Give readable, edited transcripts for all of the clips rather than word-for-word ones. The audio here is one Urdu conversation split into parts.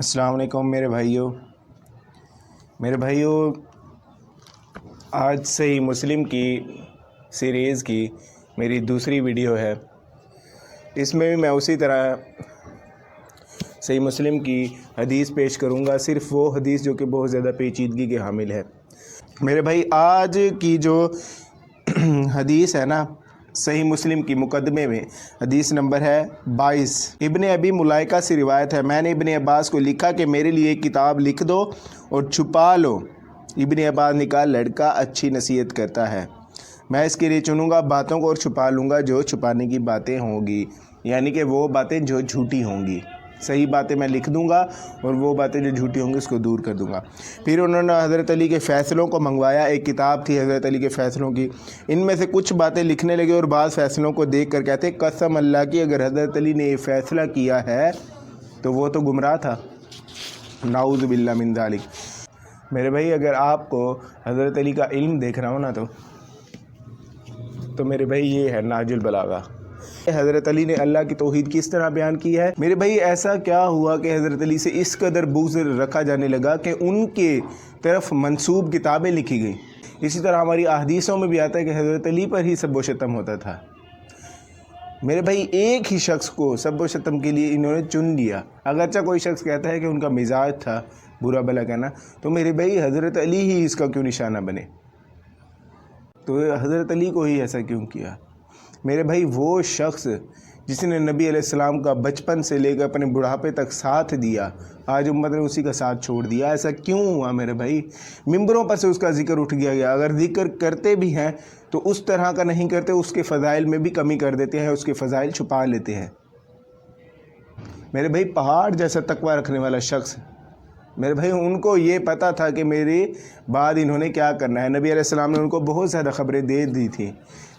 السلام علیکم میرے بھائیوں آج صحیح مسلم کی سیریز کی میری دوسری ویڈیو ہے۔ اس میں بھی میں اسی طرح صحیح مسلم کی حدیث پیش کروں گا، صرف وہ حدیث جو کہ بہت زیادہ پیچیدگی کے حامل ہے۔ میرے بھائی آج کی جو حدیث ہے نا صحیح مسلم کی مقدمے میں حدیث نمبر ہے 22۔ ابن ابی ملائکہ سے روایت ہے، میں نے ابن عباس کو لکھا کہ میرے لیے ایک کتاب لکھ دو اور چھپا لو۔ ابن عباس نے کہا لڑکا اچھی نصیحت کرتا ہے، میں اس کے لیے چنوں گا باتوں کو اور چھپا لوں گا جو چھپانے کی باتیں ہوں گی، یعنی کہ وہ باتیں جو جھوٹی ہوں گی۔ صحیح باتیں میں لکھ دوں گا اور وہ باتیں جو جھوٹی ہوں گی اس کو دور کر دوں گا۔ پھر انہوں نے حضرت علی کے فیصلوں کو منگوایا، ایک کتاب تھی حضرت علی کے فیصلوں کی، ان میں سے کچھ باتیں لکھنے لگے اور بعض فیصلوں کو دیکھ کر کہتے قسم اللہ کی اگر حضرت علی نے یہ فیصلہ کیا ہے تو وہ تو گمراہ تھا، نعوذ باللہ من ذالک۔ میرے بھائی اگر آپ کو حضرت علی کا علم دیکھ رہا ہوں نا تو میرے بھائی یہ ہے نہج البلاغہ۔ حضرت علی نے اللہ کی توحید کس طرح بیان کی ہے۔ میرے بھائی ایسا کیا ہوا کہ حضرت علی سے اس قدر بغض رکھا جانے لگا کہ ان کے طرف منسوب کتابیں لکھی گئیں۔ اسی طرح ہماری احادیثوں میں بھی آتا ہے کہ حضرت علی پر ہی سب و شتم ہوتا تھا۔ میرے بھائی ایک ہی شخص کو سب و شتم کے لیے انہوں نے چن لیا، اگرچہ کوئی شخص کہتا ہے کہ ان کا مزاج تھا برا بھلا کہنا، تو میرے بھائی حضرت علی ہی اس کا کیوں نشانہ بنے، تو حضرت علی کو ہی ایسا کیوں کیا۔ میرے بھائی وہ شخص جس نے نبی علیہ السلام کا بچپن سے لے کر اپنے بڑھاپے تک ساتھ دیا، آج امت نے اسی کا ساتھ چھوڑ دیا، ایسا کیوں ہوا میرے بھائی؟ ممبروں پر سے اس کا ذکر اٹھ گیا، اگر ذکر کرتے بھی ہیں تو اس طرح کا نہیں کرتے، اس کے فضائل میں بھی کمی کر دیتے ہیں، اس کے فضائل چھپا لیتے ہیں۔ میرے بھائی پہاڑ جیسا تقوی رکھنے والا شخص، میرے بھائی ان کو یہ پتہ تھا کہ میرے بعد انہوں نے کیا کرنا ہے۔ نبی علیہ السلام نے ان کو بہت زیادہ خبریں دے دی تھیں،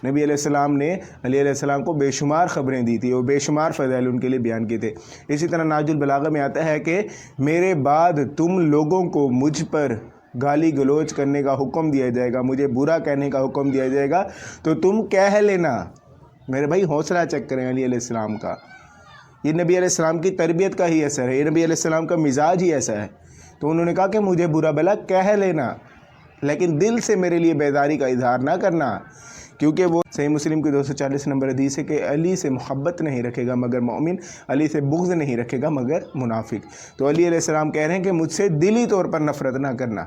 نبی علیہ السلام نے علی علیہ السلام کو بے شمار خبریں دی تھی اور بے شمار فضائل ان کے لیے بیان کیے تھے۔ اسی طرح نہج البلاغہ میں آتا ہے کہ میرے بعد تم لوگوں کو مجھ پر گالی گلوچ کرنے کا حکم دیا جائے گا، مجھے برا کہنے کا حکم دیا جائے گا تو تم کہہ لینا۔ میرے بھائی حوصلہ چیک کریں علی علیہ السلام کا، یہ نبی علیہ السلام کی تربیت کا ہی اثر ہے، یہ نبی علیہ السلام کا مزاج ہی ایسا ہے۔ تو انہوں نے کہا کہ مجھے برا بھلا کہہ لینا لیکن دل سے میرے لیے بیداری کا اظہار نہ کرنا، کیونکہ وہ صحیح مسلم کی 240 نمبر حدیث ہے کہ علی سے محبت نہیں رکھے گا مگر مومن، علی سے بغض نہیں رکھے گا مگر منافق۔ تو علی علیہ السلام کہہ رہے ہیں کہ مجھ سے دلی طور پر نفرت نہ کرنا۔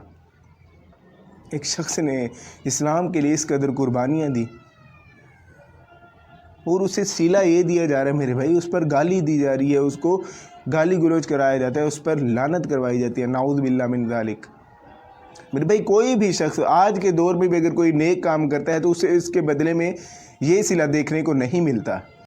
ایک شخص نے اسلام کے لیے اس قدر قربانیاں دی اور اسے صلہ یہ دیا جا رہا ہے میرے بھائی، اس پر گالی دی جا رہی ہے، اس کو گالی گلوچ کرایا جاتا ہے، اس پر لعنت کروائی جاتی ہے، نعوذ باللہ من ذالک۔ میرے بھائی کوئی بھی شخص آج کے دور میں بھی اگر کوئی نیک کام کرتا ہے تو اسے اس کے بدلے میں یہ صلہ دیکھنے کو نہیں ملتا۔